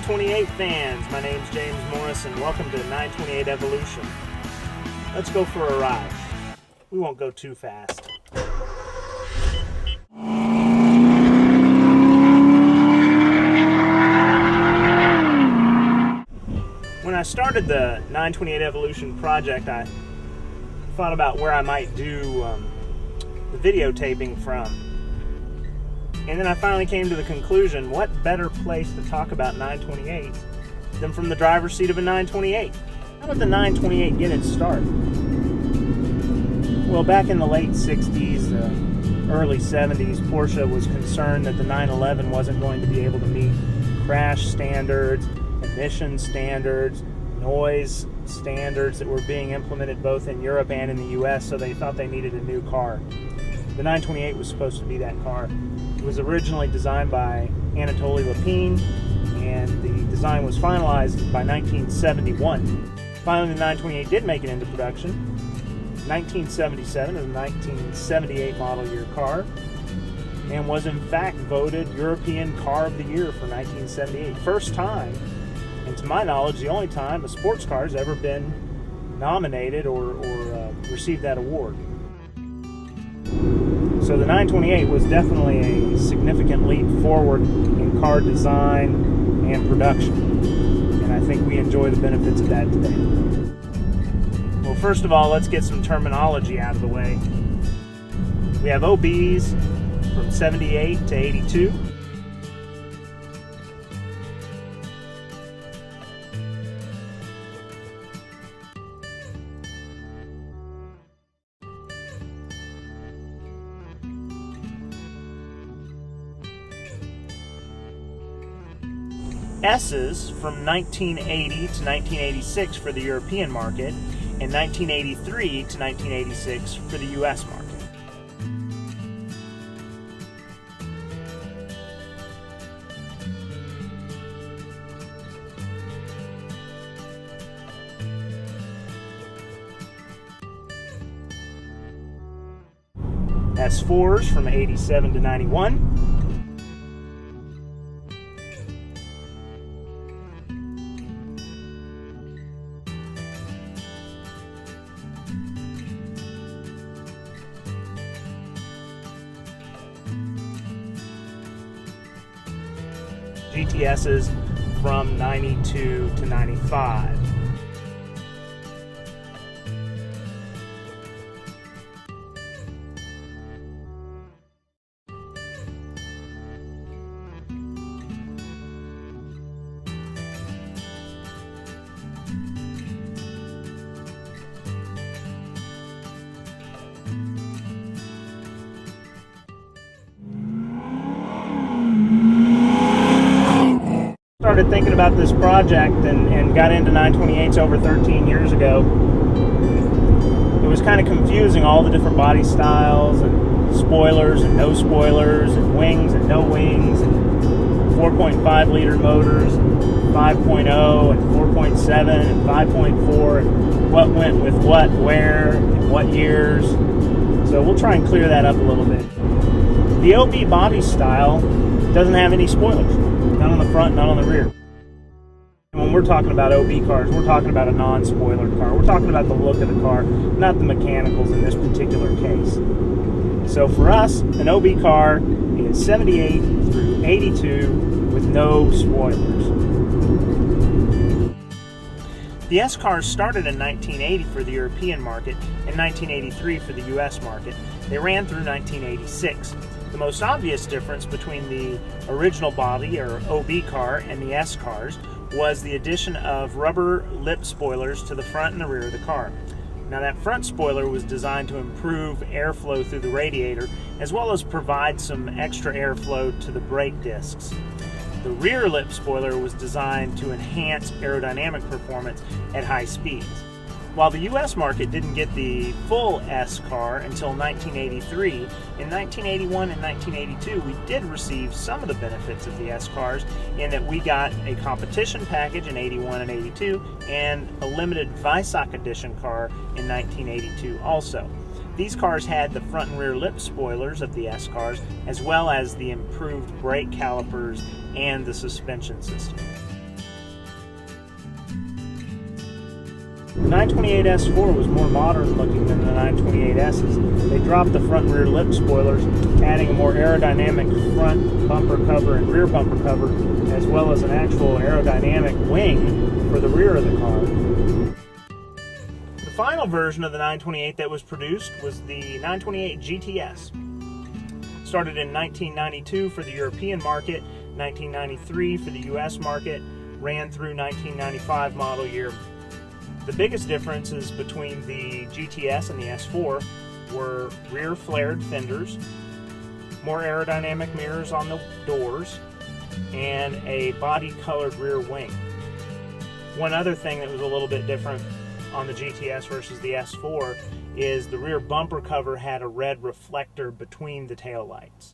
928 fans, my name's James Morris and welcome to 928 Evolution. Let's go for a ride. We won't go too fast. When I started the 928 Evolution project, I thought about where I might do the videotaping from. And then I finally came to the conclusion, what better place to talk about 928 than from the driver's seat of a 928? How did the 928 get its start? Well, back in the late 60s, early 70s, Porsche was concerned that the 911 wasn't going to be able to meet crash standards, emission standards, noise standards that were being implemented both in Europe and in the US, so they thought they needed a new car. The 928 was supposed to be that car. It was originally designed by Anatoly Lapine, and the design was finalized by 1971. Finally, the 928 did make it into production. 1977 is a 1978 model year car, and was in fact voted European Car of the Year for 1978. First time, and to my knowledge, the only time a sports car has ever been nominated or received that award. So the 928 was definitely a significant leap forward in car design and production, and I think we enjoy the benefits of that today. Well, first of all, let's get some terminology out of the way. We have OBs from 78 to 82. S's from 1980 to 1986 for the European market, and 1983 to 1986 for the US market. S4s from 87 to 91. GTSs from 92 to 95. Started thinking about this project and got into 928s over 13 years ago. It was kind of confusing, all the different body styles and spoilers and no spoilers and wings and no wings and 4.5 liter motors and 5.0 and 4.7 and 5.4 and what went with what, where, and what years. So we'll try and clear that up a little bit. The OB body style doesn't have any spoilers. None on the front, none on the rear. When we're talking about OB cars, we're talking about a non-spoiler car. We're talking about the look of the car, not the mechanicals in this particular case. So for us, an OB car is 78 through 82 with no spoilers. The S cars started in 1980 for the European market and 1983 for the US market. They ran through 1986. The most obvious difference between the original body or OB car and the S cars was the addition of rubber lip spoilers to the front and the rear of the car. Now that front spoiler was designed to improve airflow through the radiator as well as provide some extra airflow to the brake discs. The rear lip spoiler was designed to enhance aerodynamic performance at high speeds. While the US market didn't get the full S car until 1983, in 1981 and 1982 we did receive some of the benefits of the S cars in that we got a competition package in 81 and 82 and a limited Weissach Edition car in 1982 also. These cars had the front and rear lip spoilers of the S cars as well as the improved brake calipers and the suspension system. The 928 S4 was more modern looking than the 928Ss. They dropped the front and rear lip spoilers, adding a more aerodynamic front bumper cover and rear bumper cover, as well as an actual aerodynamic wing for the rear of the car. The final version of the 928 that was produced was the 928 GTS. Started in 1992 for the European market, 1993 for the US market, ran through 1995 model year. The biggest differences between the GTS and the S4 were rear flared fenders, more aerodynamic mirrors on the doors, and a body-colored rear wing. One other thing that was a little bit different on the GTS versus the S4 is the rear bumper cover had a red reflector between the taillights.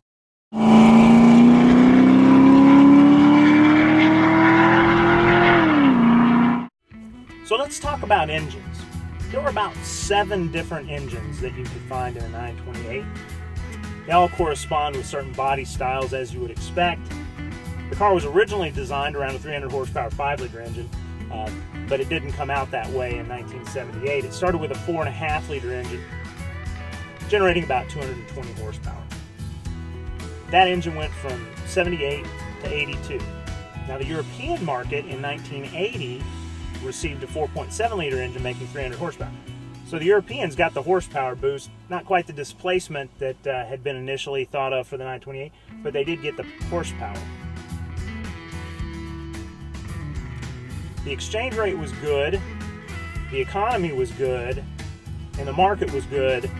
So let's talk about engines. There were about 7 different engines that you could find in a 928. They all correspond with certain body styles, as you would expect. The car was originally designed around a 300 horsepower 5-liter engine, but it didn't come out that way in 1978. It started with a 4.5-liter engine, generating about 220 horsepower. That engine went from 78 to 82. Now the European market in 1980 received a 4.7-liter engine making 300 horsepower. So the Europeans got the horsepower boost, not quite the displacement that had been initially thought of for the 928, but they did get the horsepower. The exchange rate was good, the economy was good, and the market was good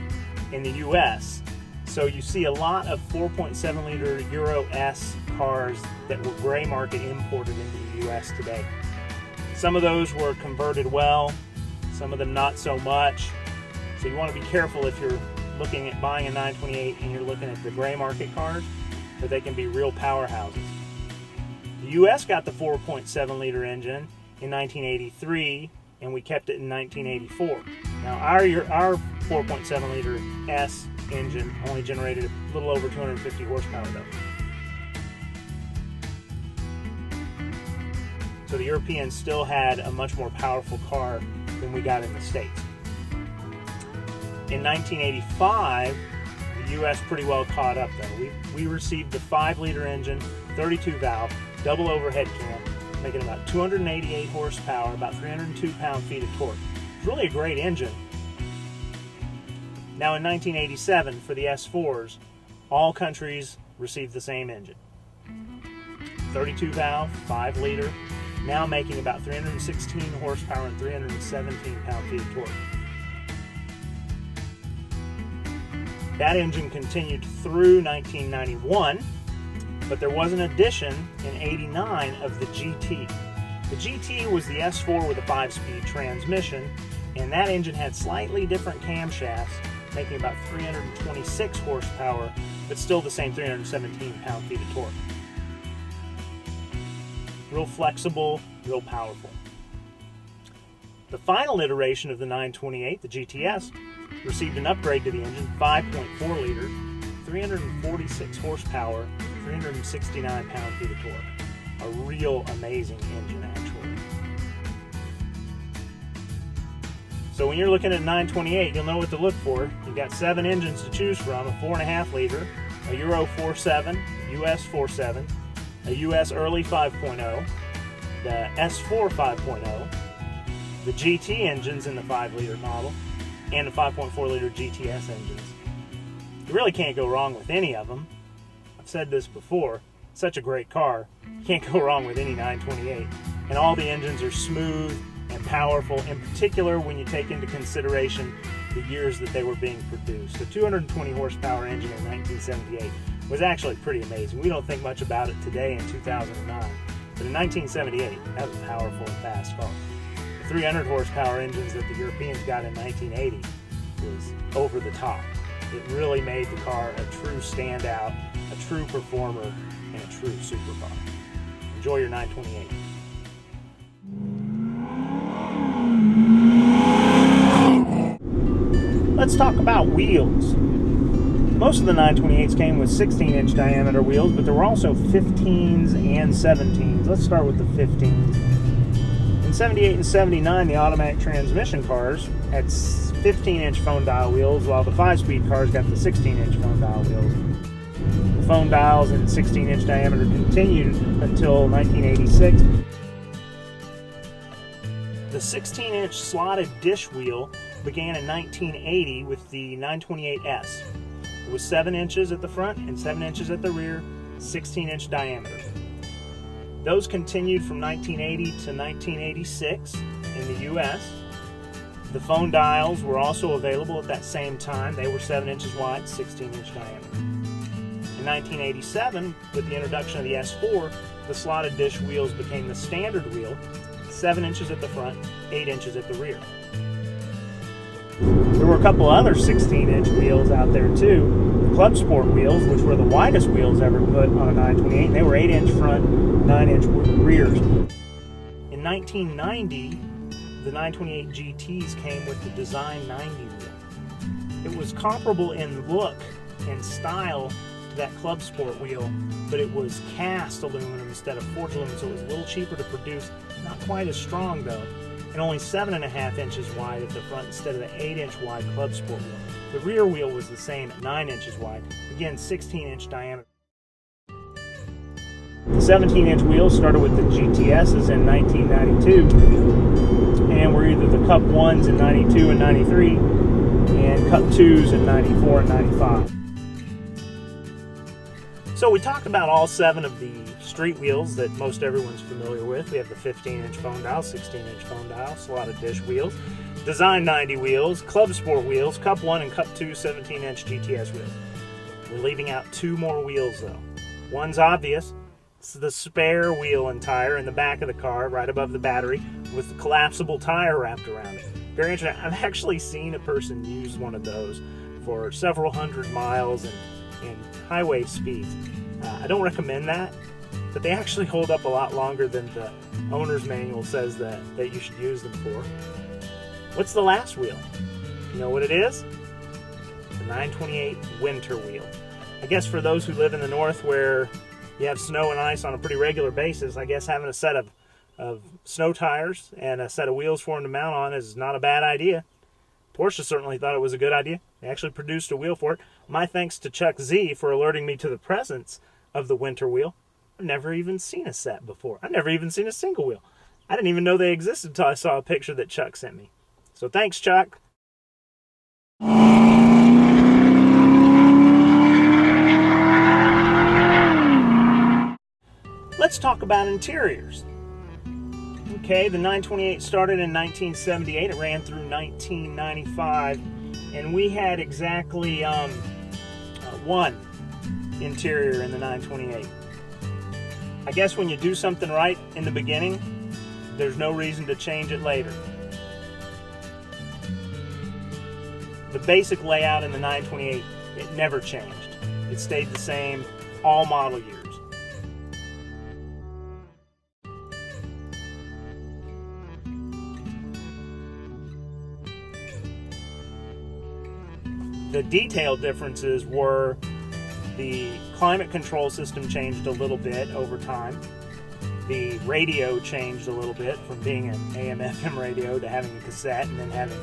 in the US. So you see a lot of 4.7-liter Euro S cars that were gray market imported into the US today. Some of those were converted well, some of them not so much. So you want to be careful if you're looking at buying a 928 and you're looking at the gray market cars, but they can be real powerhouses. The US got the 4.7-liter engine in 1983, and we kept it in 1984. Now our 4.7-liter S engine only generated a little over 250 horsepower though. So the Europeans still had a much more powerful car than we got in the States. In 1985, the US pretty well caught up though. We received the 5-liter engine, 32 valve, double overhead cam, making about 288 horsepower, about 302 pound-feet of torque. It's really a great engine. Now in 1987, for the S4s, all countries received the same engine. 32 valve, 5-liter, now making about 316 horsepower and 317 pound-feet of torque. That engine continued through 1991, but there was an addition in 89 of the GT. The GT was the S4 with a 5-speed transmission, and that engine had slightly different camshafts, making about 326 horsepower, but still the same 317 pound-feet of torque. Real flexible, real powerful. The final iteration of the 928, the GTS, received an upgrade to the engine, 5.4 liter, 346 horsepower, 369 pound-feet of torque. A real amazing engine, actually. So when you're looking at 928, you'll know what to look for. You've got 7 engines to choose from, a 4.5 liter, a Euro 4.7, US 4.7, a US early 5.0, the S4 5.0, the GT engines in the 5-liter model, and the 5.4-liter GTS engines. You really can't go wrong with any of them. I've said this before, such a great car. You can't go wrong with any 928. And all the engines are smooth and powerful, in particular when you take into consideration the years that they were being produced. The 220 horsepower engine in 1978 was actually pretty amazing. We don't think much about it today in 2009, but in 1978, that was a powerful and fast car. The 300 horsepower engines that the Europeans got in 1980 was over the top. It really made the car a true standout, a true performer, and a true supercar. Enjoy your 928. Let's talk about wheels. Most of the 928s came with 16-inch diameter wheels, but there were also 15s and 17s. Let's start with the 15s. In 78 and 79, the automatic transmission cars had 15-inch phone dial wheels, while the 5-speed cars got the 16-inch phone dial wheels. The phone dials in 16-inch diameter continued until 1986. The 16-inch slotted dish wheel began in 1980 with the 928S. It was 7 inches at the front and 7 inches at the rear, 16-inch diameter. Those continued from 1980 to 1986 in the U.S. The phone dials were also available at that same time. They were 7 inches wide, 16-inch diameter. In 1987, with the introduction of the S4, the slotted dish wheels became the standard wheel, 7 inches at the front, 8 inches at the rear. There were a couple other 16-inch wheels out there too. The Club Sport wheels, which were the widest wheels ever put on a 928, and they were 8-inch front, 9-inch rears. In 1990, the 928 GTs came with the Design 90 wheel. It was comparable in look and style to that Club Sport wheel, but it was cast aluminum instead of forged aluminum, so it was a little cheaper to produce. Not quite as strong though, and only 7.5 inches wide at the front instead of the 8-inch wide Club Sport wheel. The rear wheel was the same at 9 inches wide, again 16-inch diameter. The 17-inch wheels started with the GTSs in 1992, and were either the Cup 1s in 92 and 93, and Cup 2s in 94 and 95. So we talked about all 7 of the street wheels that most everyone's familiar with. We have the 15-inch phone dial, 16-inch phone dial, slotted dish wheels, Design 90 wheels, Club Sport wheels, Cup 1 and Cup 2 17-inch GTS wheels. We're leaving out 2 more wheels though. One's obvious. It's the spare wheel and tire in the back of the car, right above the battery, with the collapsible tire wrapped around it. Very interesting. I've actually seen a person use one of those for several hundred miles and highway speeds. I don't recommend that, but they actually hold up a lot longer than the owner's manual says that you should use them for. What's the last wheel? You know what it is? The 928 winter wheel. I guess for those who live in the north where you have snow and ice on a pretty regular basis, I guess having a set of snow tires and a set of wheels for them to mount on is not a bad idea. Porsche certainly thought it was a good idea. They actually produced a wheel for it. My thanks to Chuck Z for alerting me to the presence of the winter wheel. I've never even seen a set before. I've never even seen a single wheel. I didn't even know they existed until I saw a picture that Chuck sent me. So thanks, Chuck. Let's talk about interiors. Okay, the 928 started in 1978. It ran through 1995, and we had exactly one interior in the 928. I guess when you do something right in the beginning, there's no reason to change it later. The basic layout in the 928, it never changed. It stayed the same all model years. The detail differences were the climate control system changed a little bit over time. The radio changed a little bit from being an AM/FM radio to having a cassette, and then having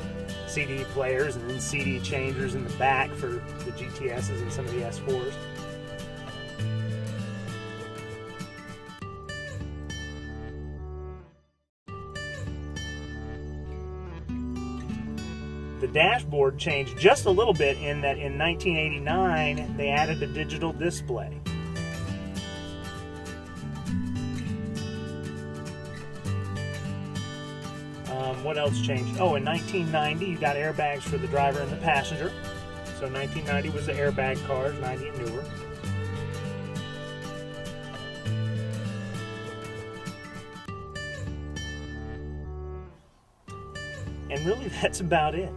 CD players and then CD changers in the back for the GTSs and some of the S4s. The dashboard changed just a little bit in that in 1989 they added a digital display. What else changed? Oh, in 1990 you got airbags for the driver and the passenger. So 1990 was the airbag cars, 90 and newer. And really that's about it.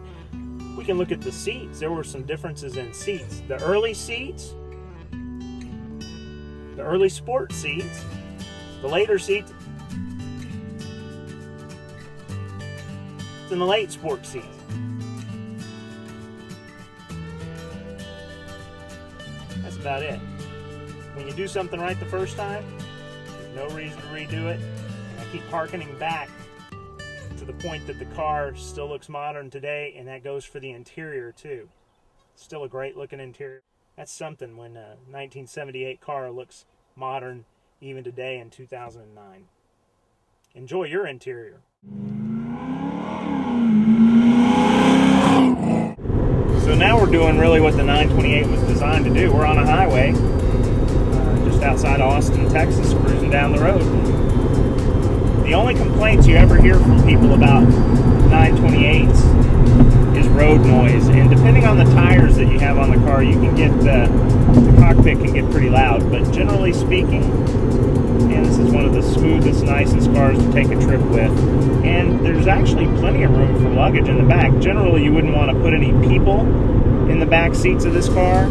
We can look at the seats. There were some differences in seats. The early seats, the early sport seats, the later seats, and the late sport seats. That's about it. When you do something right the first time, there's no reason to redo it. And I keep hearkening back the point that the car still looks modern today, and that goes for the interior too. Still a great looking interior. That's something when a 1978 car looks modern even today in 2009. Enjoy your interior. So now we're doing really what the 928 was designed to do. We're on a highway just outside Austin, Texas, cruising down the road. The only complaints you ever hear from people about 928s is road noise, and depending on the tires that you have on the car, you can get the cockpit can get pretty loud. But generally speaking, and this is one of the smoothest, nicest cars to take a trip with, and there's actually plenty of room for luggage in the back. Generally, you wouldn't want to put any people in the back seats of this car,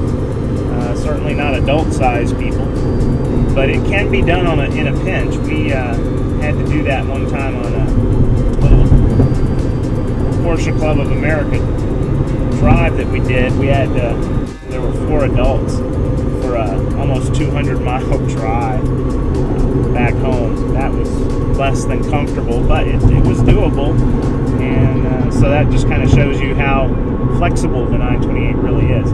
certainly not adult-sized people, but it can be done in a pinch. We had to do that one time on a little Porsche Club of America drive that we did. We had there were 4 adults for a almost 200-mile drive back home. That was less than comfortable, but it was doable, and so that just kind of shows you how flexible the 928 really is.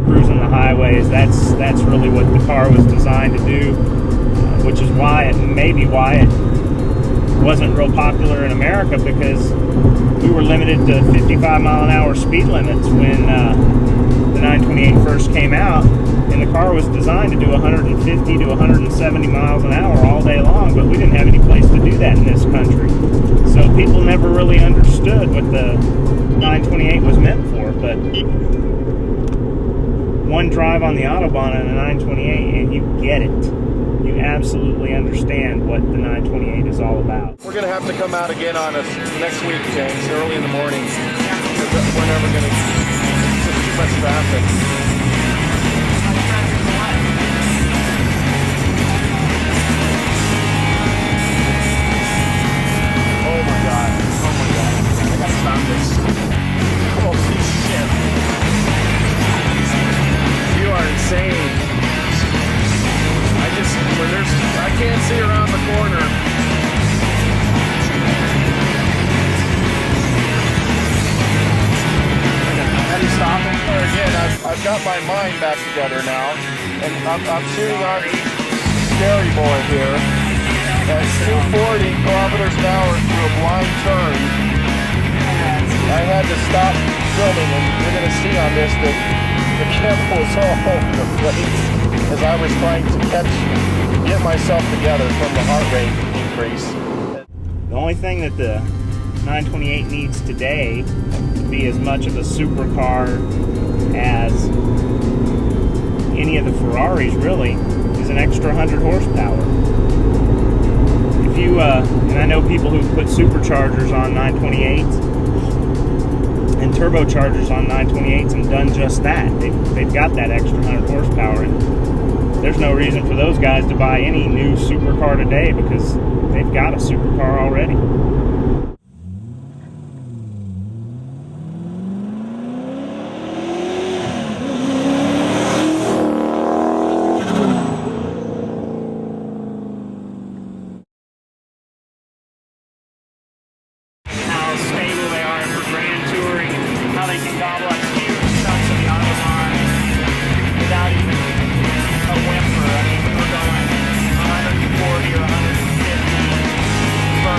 Cruising the highways, that's really what the car was designed to do, which is why it wasn't real popular in America, because we were limited to 55-mile-an-hour speed limits when the 928 first came out, and the car was designed to do 150 to 170 miles an hour all day long, but we didn't have any place to do that in this country. So people never really understood what the 928 was meant for, but one drive on the Autobahn in a 928 and you get it. You absolutely understand what the 928 is all about. We're going to have to come out again on us next week, James, early in the morning, because we're never going to, there's too much traffic. Oh my God. I gotta stop this. Holy shit. You are insane. I can't see around the corner. Have you stopped it? Again, I've got my mind back together now, and I'm shooting on Scary Boy here at 240 kilometers an hour through a blind turn. I had to stop filming, and you're going to see on this that the camera was all over the place as I was trying to get myself together from the heart rate increase. The only thing that the 928 needs today to be as much of a supercar as any of the Ferraris really is an extra 100 horsepower. If you, and I know people who put superchargers on 928s and turbochargers on 928s and done just that. They've got that extra 100 horsepower, and there's no reason for those guys to buy any new supercar today because they've got a supercar already. How stable they are for grand touring, how they can gobble up huge chunks of the Autobahn without even a whimper. I mean, we're going 140 or 150 for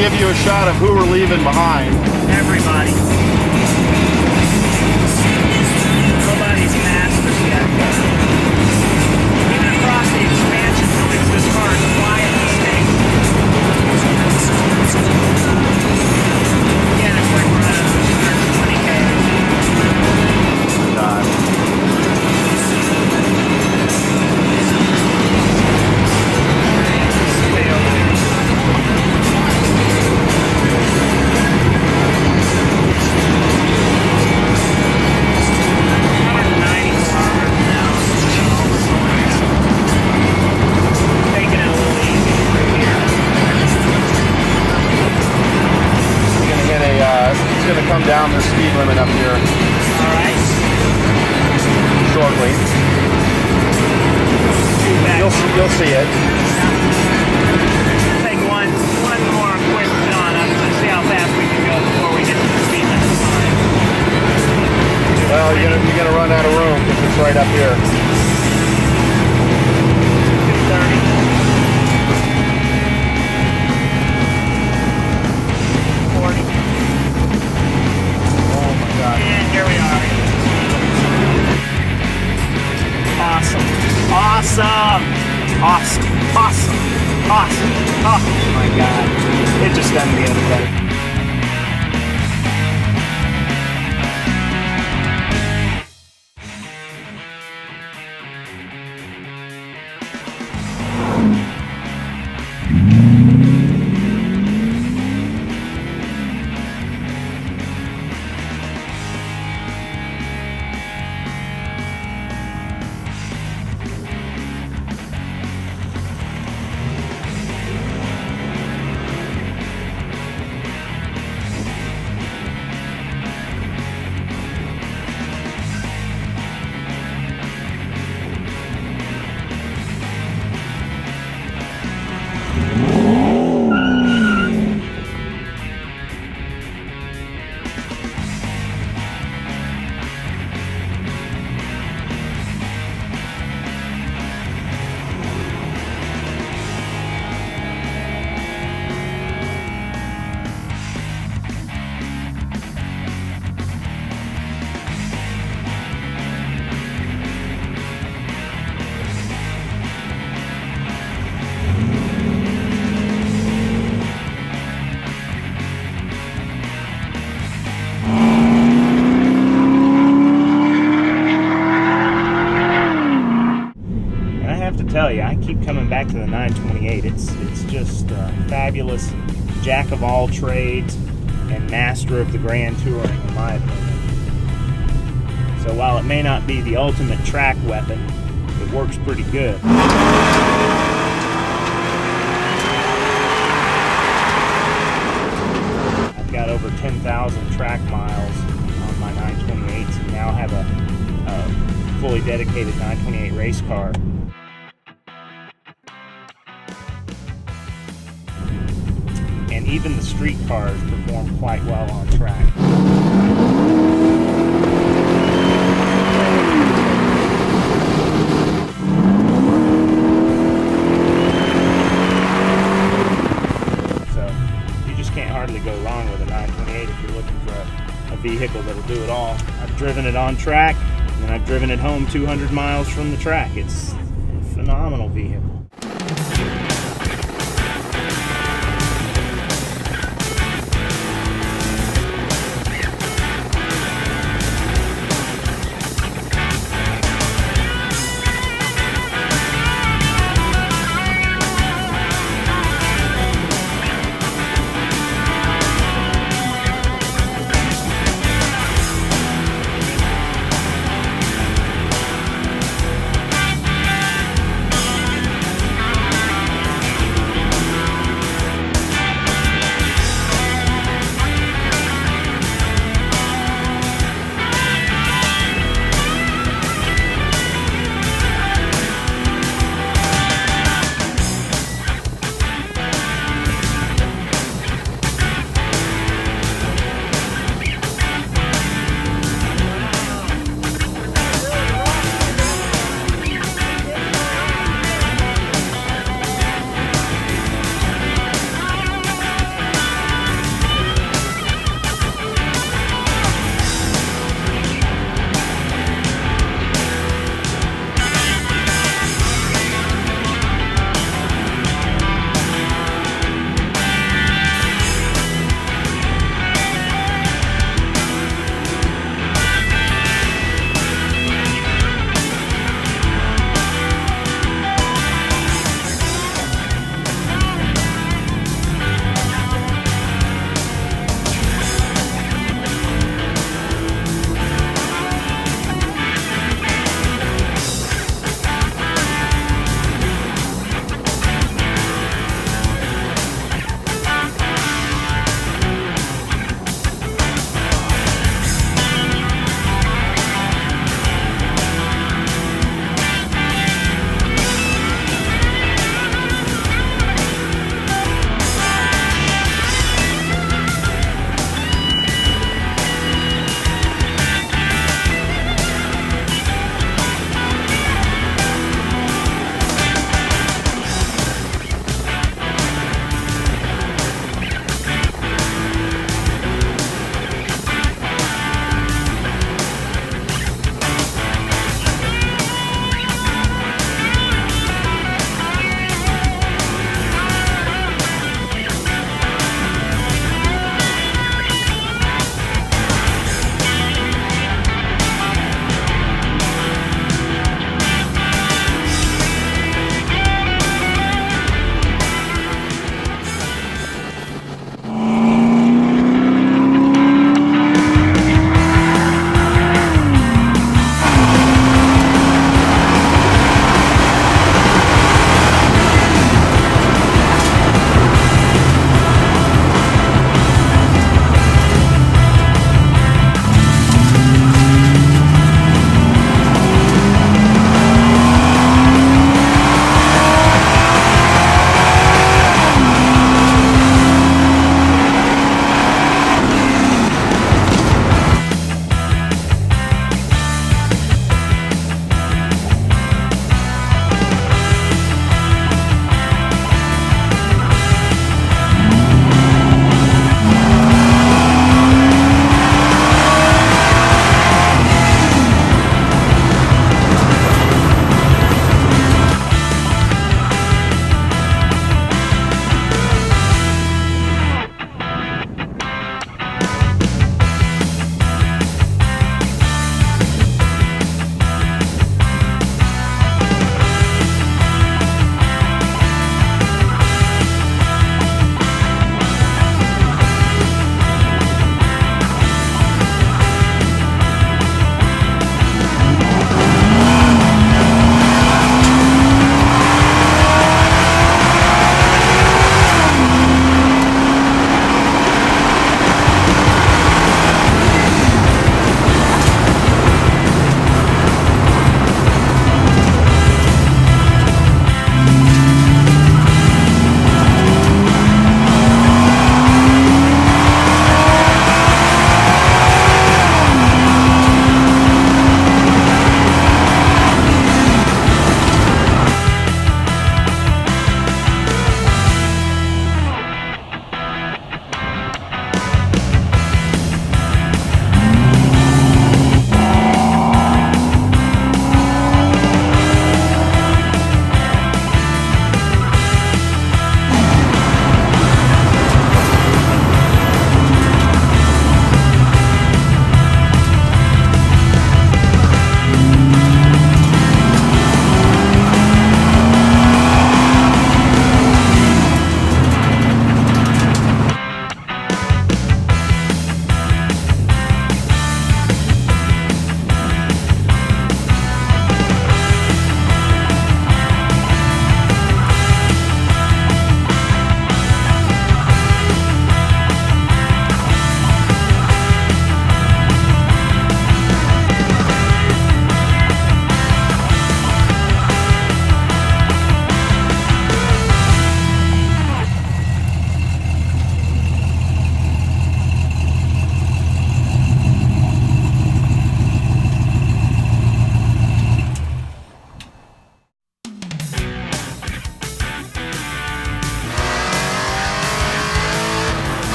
give you a shot of who we're leaving behind. Everybody. Nobody's past us yet. Even across the expansion points, this car is quiet and stable. Again, it's like we're at 120K. God. Going to come down the speed limit up here. All right. Shortly. You'll see it. Take one more quick jaunt up to see how fast we can go before we get to the speed limit sign. Well, you're gonna run out of room because it's right up here. 230. 40. And here we are. Awesome. Awesome. Awesome. Awesome. Awesome. Oh my God. It just doesn't get any better. Tell you, I keep coming back to the 928. It's just fabulous, jack of all trades and master of the grand touring, in my opinion. So while it may not be the ultimate track weapon, it works pretty good. I've got over 10,000 track miles on my 928s and now have a fully dedicated 928 race car. And even the street cars perform quite well on track. So you just can't hardly go wrong with a 928 if you're looking for a vehicle that'll do it all. I've driven it on track, and I've driven it home 200 miles from the track. It's a phenomenal vehicle.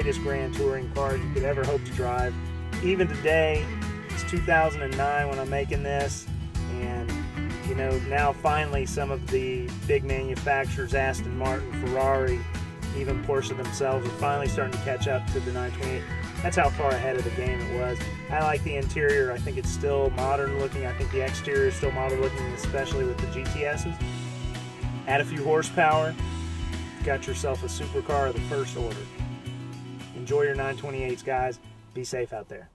greatest grand touring car you could ever hope to drive. Even today, it's 2009 when I'm making this, and you know, now finally some of the big manufacturers, Aston Martin, Ferrari, even Porsche themselves, are finally starting to catch up to the 928. That's how far ahead of the game it was. I like the interior. I think it's still modern looking. I think the exterior is still modern looking, especially with the GTSs. Add a few horsepower, got yourself a supercar of the first order. Enjoy your 928s, guys. Be safe out there.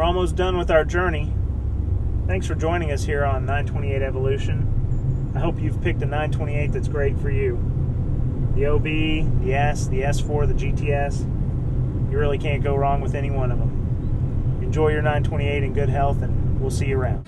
we're almost done with our journey. Thanks for joining us here on 928 Evolution. I hope you've picked a 928 that's great for you. The OB, the S, the S4, the GTS. You really can't go wrong with any one of them. Enjoy your 928 in good health, and we'll see you around.